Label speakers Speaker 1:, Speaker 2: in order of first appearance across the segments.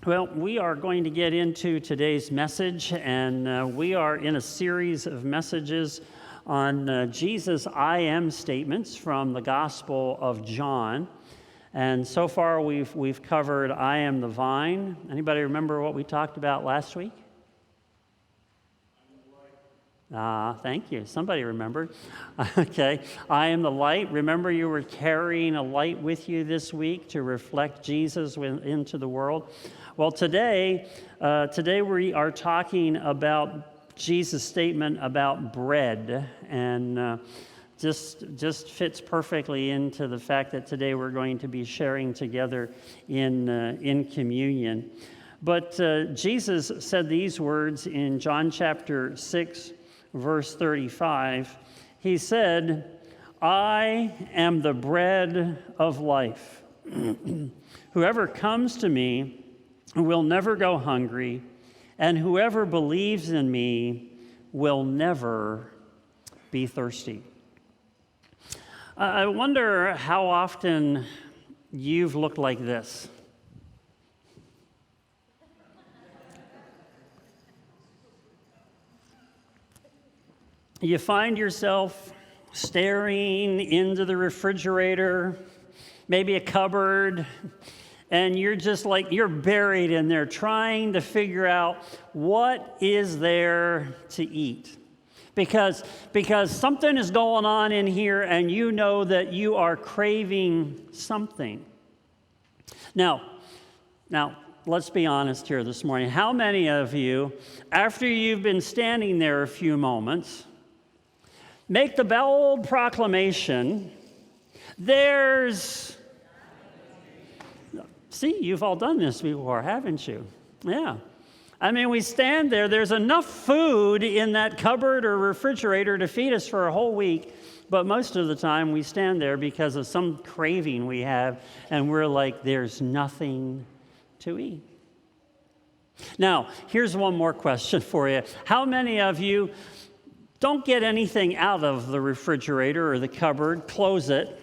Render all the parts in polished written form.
Speaker 1: Well, we are going to get into today's message, and we are in a series of messages on Jesus' I am statements from the Gospel of John. And so far, we've covered I am the vine. Anybody remember what we talked about last week? Thank you. Somebody remembered. Okay. I am the light. Remember, you were carrying a light with you this week to reflect Jesus into the world. Well, today we are talking about Jesus' statement about bread, and just fits perfectly into the fact that today we're going to be sharing together in communion. But Jesus said these words in John chapter 6, verse 35. He said, "I am the bread of life. Whoever comes to me will never go hungry, and whoever believes in me will never be thirsty." I wonder how often you've looked like this. You find yourself staring into the refrigerator, maybe a cupboard, and you're just like, you're buried in there trying to figure out what is there to eat. Because something is going on in here, and you know that you are craving something. Now, let's be honest here this morning. How many of you, after you've been standing there a few moments, make the bold proclamation, See, you've all done this before, haven't you? Yeah. I mean, we stand there's enough food in that cupboard or refrigerator to feed us for a whole week, but most of the time we stand there because of some craving we have, and we're like, there's nothing to eat. Now, here's one more question for you. How many of you don't get anything out of the refrigerator or the cupboard, close it,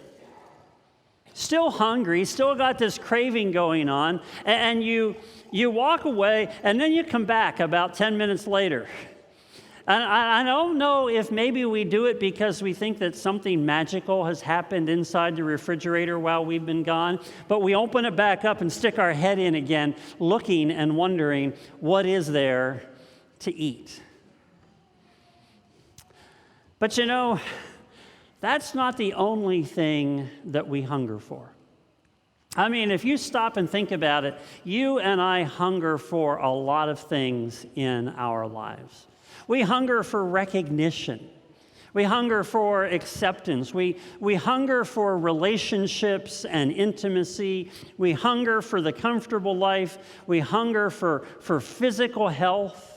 Speaker 1: still hungry, still got this craving going on, and you walk away, and then you come back about 10 minutes later? And I don't know if maybe we do it because we think that something magical has happened inside the refrigerator while we've been gone, but we open it back up and stick our head in again, looking and wondering, what is there to eat? But you know, that's not the only thing that we hunger for. I mean, if you stop and think about it, you and I hunger for a lot of things in our lives. We hunger for recognition. We hunger for acceptance. We hunger for relationships and intimacy. We hunger for the comfortable life. We hunger for physical health.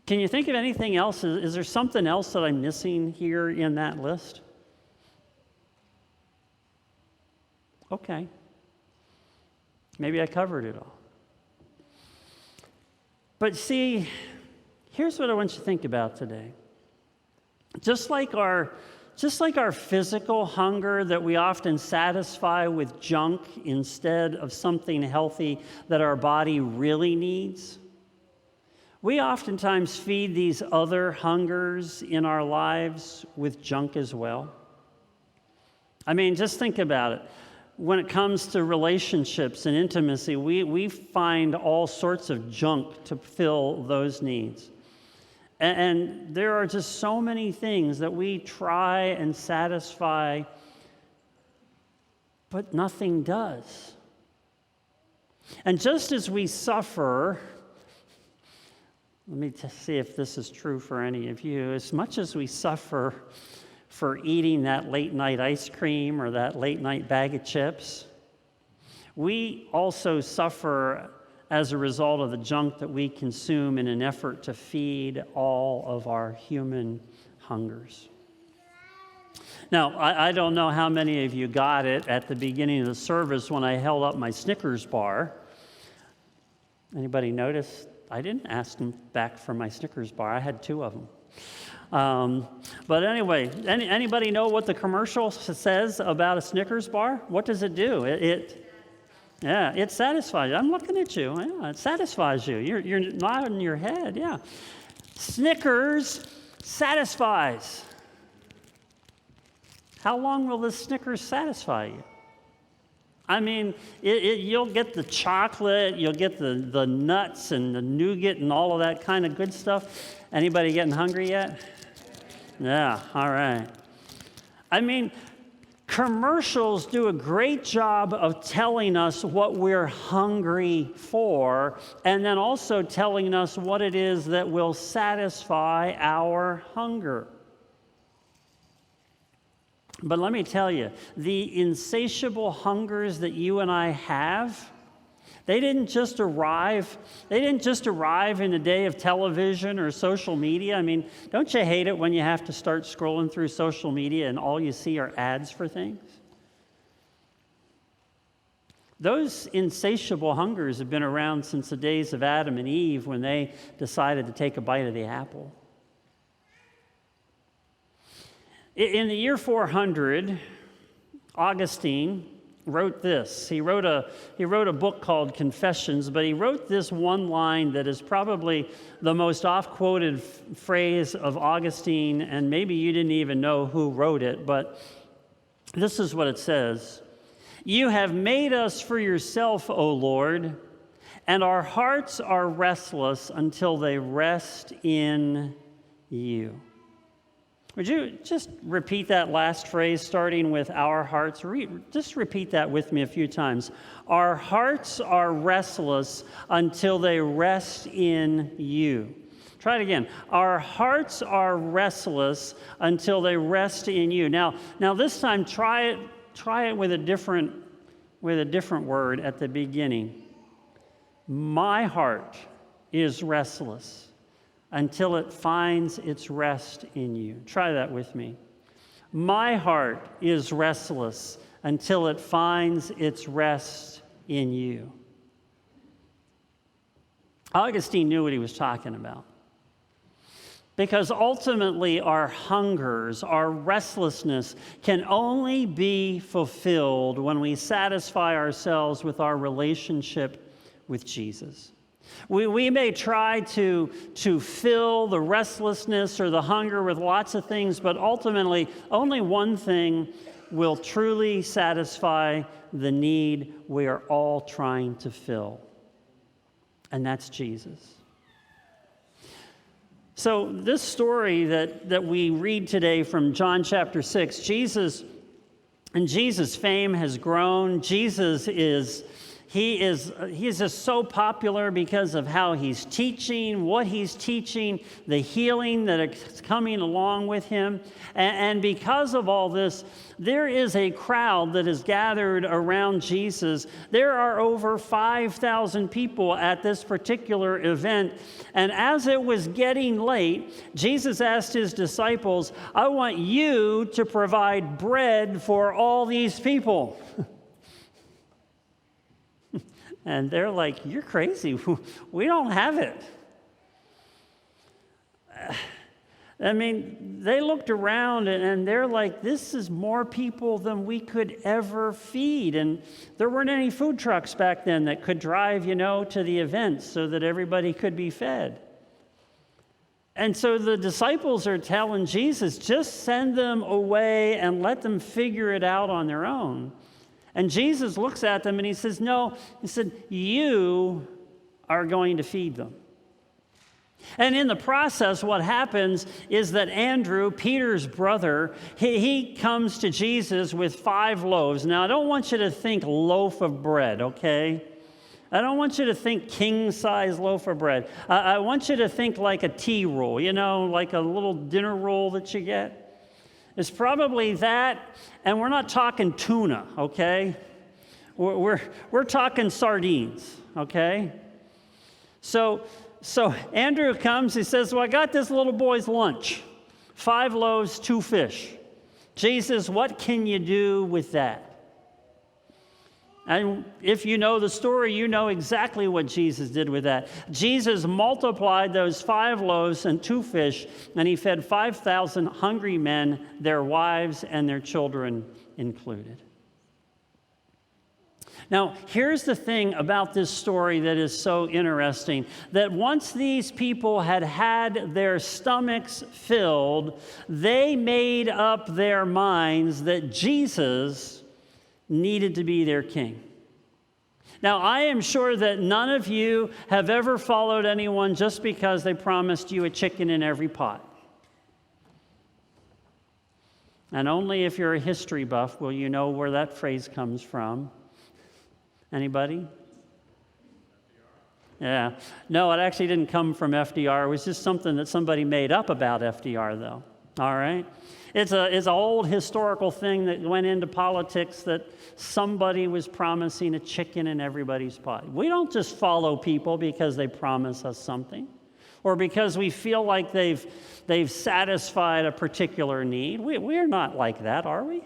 Speaker 1: Can you think of anything else? Is there something else that I'm missing here in that list? Okay. Maybe I covered it all. But see, here's what I want you to think about today. Just like our physical hunger that we often satisfy with junk instead of something healthy that our body really needs, we oftentimes feed these other hungers in our lives with junk as well. I mean, just think about it. When it comes to relationships and intimacy, we find all sorts of junk to fill those needs. And there are just so many things that we try and satisfy, but nothing does. And just as we suffer, let me see if this is true for any of you. As much as we suffer for eating that late night ice cream or that late night bag of chips, we also suffer as a result of the junk that we consume in an effort to feed all of our human hungers. Now, I don't know how many of you got it at the beginning of the service when I held up my Snickers bar. Anybody notice? I didn't ask them back for my Snickers bar. I had 2 of them. But anyway, anybody know what the commercial says about a Snickers bar? What does it do? Yeah, it satisfies you. I'm looking at you. Yeah, it satisfies you. You're nodding your head. Yeah. Snickers satisfies. How long will this Snickers satisfy you? I mean, you'll get the chocolate, you'll get the nuts and the nougat and all of that kind of good stuff. Anybody getting hungry yet? Yeah, all right. I mean, commercials do a great job of telling us what we're hungry for, and then also telling us what it is that will satisfy our hunger. But let me tell you, the insatiable hungers that you and I have, they didn't just arrive in the day of television or social media. I mean, don't you hate it when you have to start scrolling through social media and all you see are ads for things? Those insatiable hungers have been around since the days of Adam and Eve when they decided to take a bite of the apple. In the year 400, Augustine wrote this. He wrote a book called Confessions, but he wrote this one line that is probably the most oft-quoted phrase of Augustine, and maybe you didn't even know who wrote it, but this is what it says. "You have made us for yourself, O Lord, and our hearts are restless until they rest in you." Would you just repeat that last phrase, starting with our hearts? Just repeat that with me a few times. Our hearts are restless until they rest in you. Try it again. Our hearts are restless until they rest in you. Now this time, try it with a different word at the beginning. My heart is restless until it finds its rest in you. Try that with me. My heart is restless until it finds its rest in you. Augustine knew what he was talking about. Because ultimately our hungers, our restlessness can only be fulfilled when we satisfy ourselves with our relationship with Jesus. We may try to fill the restlessness or the hunger with lots of things, but ultimately only one thing will truly satisfy the need we are all trying to fill, and that's Jesus. So this story that we read today from John chapter 6, Jesus' fame has grown. Jesus is just so popular because of how he's teaching, what he's teaching, the healing that is coming along with him. And because of all this, there is a crowd that is gathered around Jesus. There are over 5,000 people at this particular event. And as it was getting late, Jesus asked his disciples, "I want you to provide bread for all these people." And they're like, "You're crazy. We don't have it." I mean, they looked around and they're like, "This is more people than we could ever feed." And there weren't any food trucks back then that could drive, to the events so that everybody could be fed. And so the disciples are telling Jesus, just send them away and let them figure it out on their own. And Jesus looks at them and he says, "No," he said, "you are going to feed them." And in the process, what happens is that Andrew, Peter's brother, he comes to Jesus with 5 loaves. Now, I don't want you to think loaf of bread, okay? I don't want you to think king-size loaf of bread. I want you to think like a tea roll, like a little dinner roll that you get. It's probably that, and we're not talking tuna, okay? We're talking sardines, okay? So Andrew comes, he says, "Well, I got this little boy's lunch, 5 loaves, 2 fish. Jesus, what can you do with that?" And if you know the story, you know exactly what Jesus did with that. Jesus multiplied those 5 loaves and 2 fish, and he fed 5,000 hungry men, their wives and their children included. Now, here's the thing about this story that is so interesting, that once these people had had their stomachs filled, they made up their minds that Jesus needed to be their king. Now, I am sure that none of you have ever followed anyone just because they promised you a chicken in every pot. And only if you're a history buff will you know where that phrase comes from. Anybody? Yeah. No, it actually didn't come from FDR. It was just something that somebody made up about FDR, though. All right? It's an old historical thing that went into politics, that somebody was promising a chicken in everybody's pot. We don't just follow people because they promise us something, or because we feel like they've satisfied a particular need. We're not like that, are we?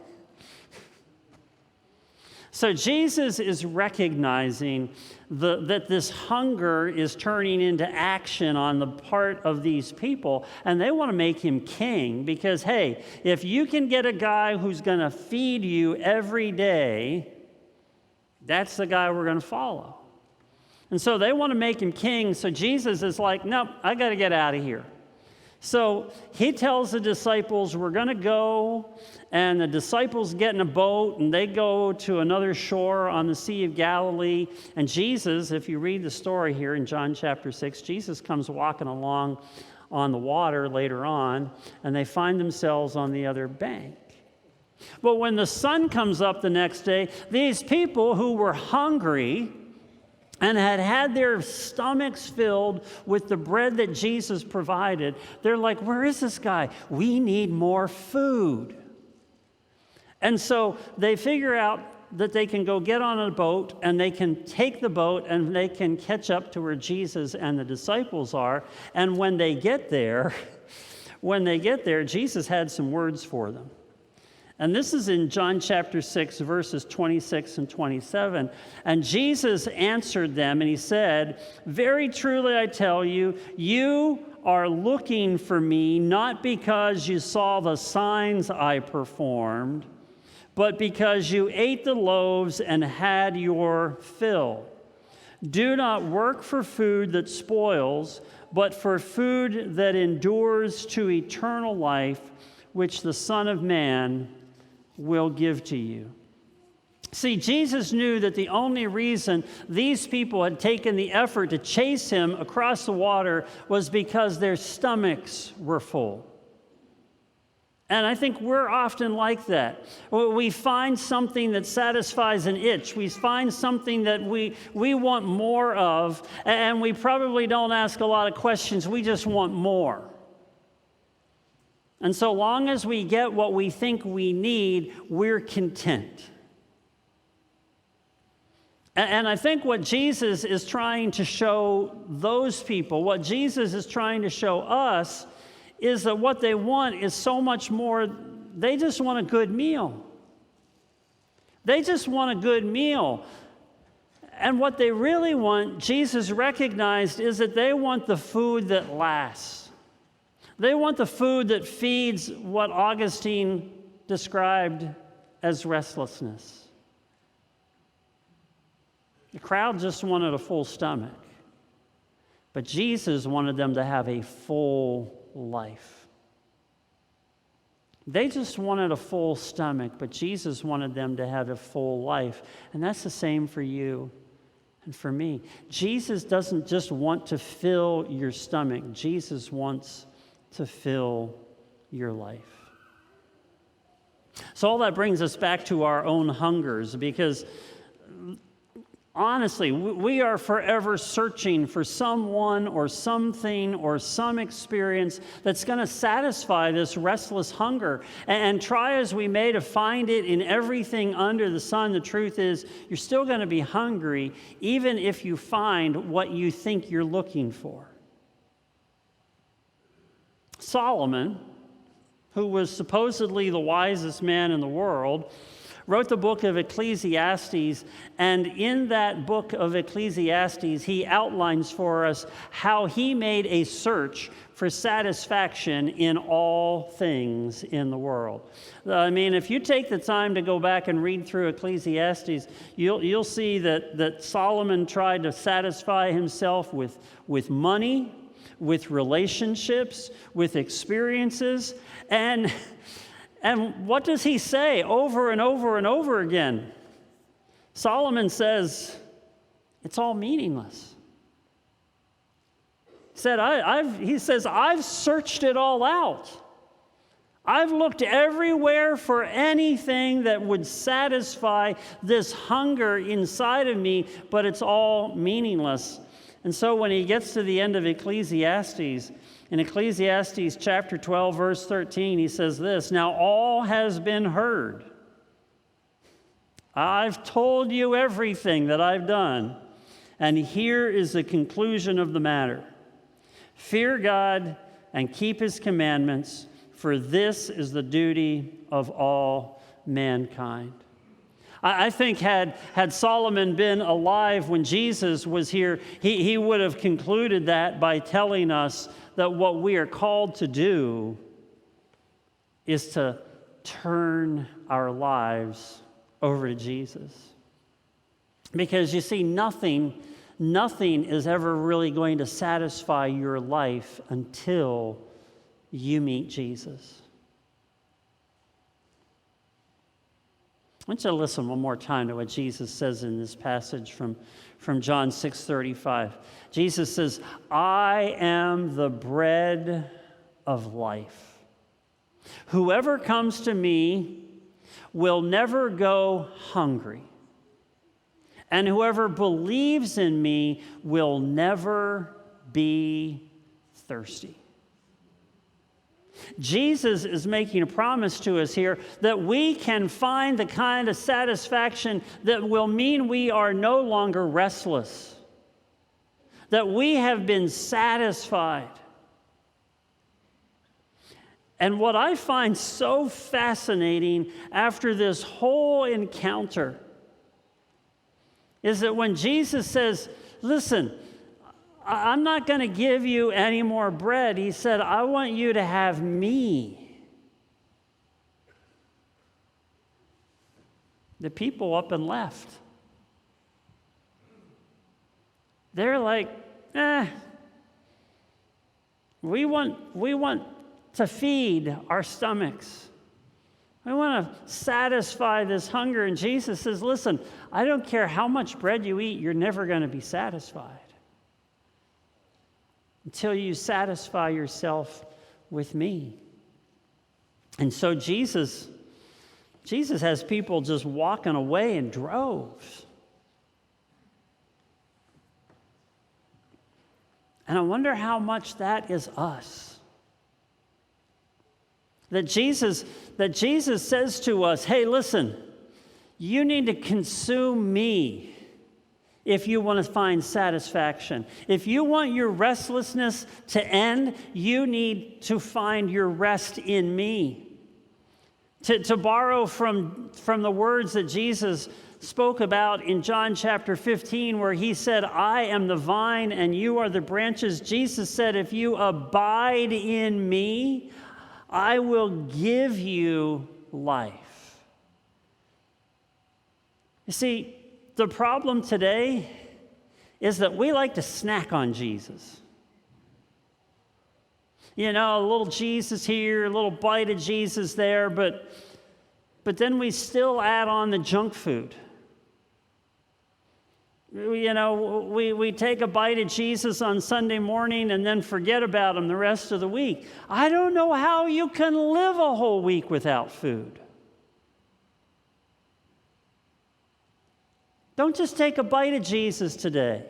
Speaker 1: So Jesus is recognizing that this hunger is turning into action on the part of these people, and they want to make him king because, hey, if you can get a guy who's going to feed you every day, that's the guy we're going to follow. And so they want to make him king, so Jesus is like, nope, I got to get out of here. So he tells the disciples, we're going to go, and the disciples get in a boat, and they go to another shore on the Sea of Galilee. And Jesus, if you read the story here in John chapter 6, Jesus comes walking along on the water later on, and they find themselves on the other bank. But when the sun comes up the next day, these people who were hungry and had had their stomachs filled with the bread that Jesus provided, they're like, where is this guy? We need more food. And so they figure out that they can go get on a boat, and they can take the boat, and they can catch up to where Jesus and the disciples are. And when they get there, Jesus had some words for them. And this is in John chapter 6, verses 26 and 27. And Jesus answered them, and he said, very truly I tell you, you are looking for me not because you saw the signs I performed, but because you ate the loaves and had your fill. Do not work for food that spoils, but for food that endures to eternal life, which the Son of Man will give to you. See, Jesus knew that the only reason these people had taken the effort to chase him across the water was because their stomachs were full. And I think we're often like that. We find something that satisfies an itch. We find something that we want more of, and we probably don't ask a lot of questions. We just want more. And so long as we get what we think we need, we're content. And I think what Jesus is trying to show those people, what Jesus is trying to show us, is that what they want is so much more. They just want a good meal. They just want a good meal. And what they really want, Jesus recognized, is that they want the food that lasts. They want the food that feeds what Augustine described as restlessness. The crowd just wanted a full stomach, but Jesus wanted them to have a full life. They just wanted a full stomach, but Jesus wanted them to have a full life. And that's the same for you and for me. Jesus doesn't just want to fill your stomach. Jesus wants to fill your life. So all that brings us back to our own hungers, because honestly, we are forever searching for someone or something or some experience that's going to satisfy this restless hunger. And try as we may to find it in everything under the sun, the truth is you're still going to be hungry even if you find what you think you're looking for. Solomon, who was supposedly the wisest man in the world, wrote the book of Ecclesiastes, and in that book of Ecclesiastes, he outlines for us how he made a search for satisfaction in all things in the world. I mean, if you take the time to go back and read through Ecclesiastes, you'll see that Solomon tried to satisfy himself with money, with relationships, with experiences, and what does he say over and over and over again? Solomon says, it's all meaningless. He says, I've searched it all out. I've looked everywhere for anything that would satisfy this hunger inside of me, but it's all meaningless. And so when he gets to the end of Ecclesiastes, in Ecclesiastes chapter 12, verse 13, he says this, now all has been heard. I've told you everything that I've done, and here is the conclusion of the matter. Fear God and keep his commandments, for this is the duty of all mankind. I think had Solomon been alive when Jesus was here, he would have concluded that by telling us that what we are called to do is to turn our lives over to Jesus. Because you see, nothing is ever really going to satisfy your life until you meet Jesus. I want you to listen one more time to what Jesus says in this passage from John 6:35. Jesus says, I am the bread of life. Whoever comes to me will never go hungry, and whoever believes in me will never be thirsty. Jesus is making a promise to us here that we can find the kind of satisfaction that will mean we are no longer restless, that we have been satisfied. And what I find so fascinating after this whole encounter is that when Jesus says, listen, I'm not going to give you any more bread. He said, I want you to have me. The people up and left. They're like, we want to feed our stomachs. We want to satisfy this hunger. And Jesus says, listen, I don't care how much bread you eat, you're never going to be satisfied until you satisfy yourself with me. And so Jesus has people just walking away in droves. And I wonder how much that is us. That Jesus says to us, hey, listen, you need to consume me if you want to find satisfaction. If you want your restlessness to end, you need to find your rest in me. To borrow from the words that Jesus spoke about in John chapter 15, where he said, I am the vine and you are the branches. Jesus said, if you abide in me, I will give you life. You see, the problem today is that we like to snack on Jesus. You know, a little Jesus here, a little bite of Jesus there, but then we still add on the junk food. You know, we take a bite of Jesus on Sunday morning and then forget about him the rest of the week. I don't know how you can live a whole week without food. Don't just take a bite of Jesus today.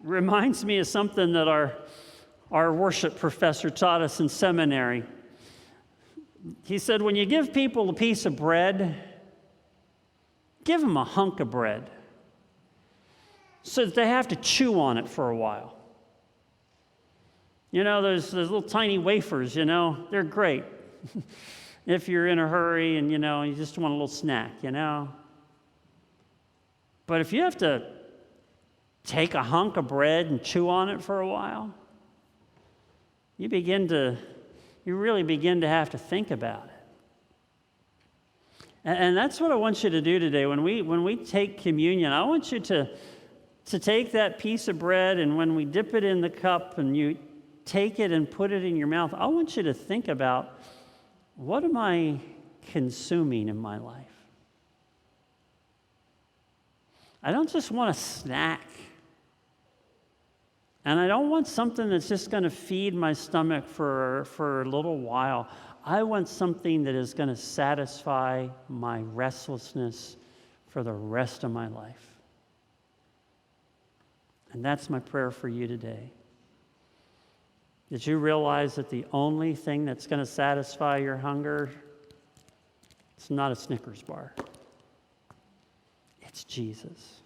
Speaker 1: Reminds me of something that our worship professor taught us in seminary. He said, when you give people a piece of bread, give them a hunk of bread so that they have to chew on it for a while. You know, those little tiny wafers, you know, they're great. if you're in a hurry and, you just want a little snack, But if you have to take a hunk of bread and chew on it for a while, you really begin to have to think about it. And that's what I want you to do today. When we take communion, I want you to take that piece of bread, and when we dip it in the cup and you take it and put it in your mouth, I want you to think about, what am I consuming in my life? I don't just want a snack. And I don't want something that's just going to feed my stomach for a little while. I want something that is going to satisfy my restlessness for the rest of my life. And that's my prayer for you today. Did you realize that the only thing that's going to satisfy your hunger, it's not a Snickers bar. It's Jesus.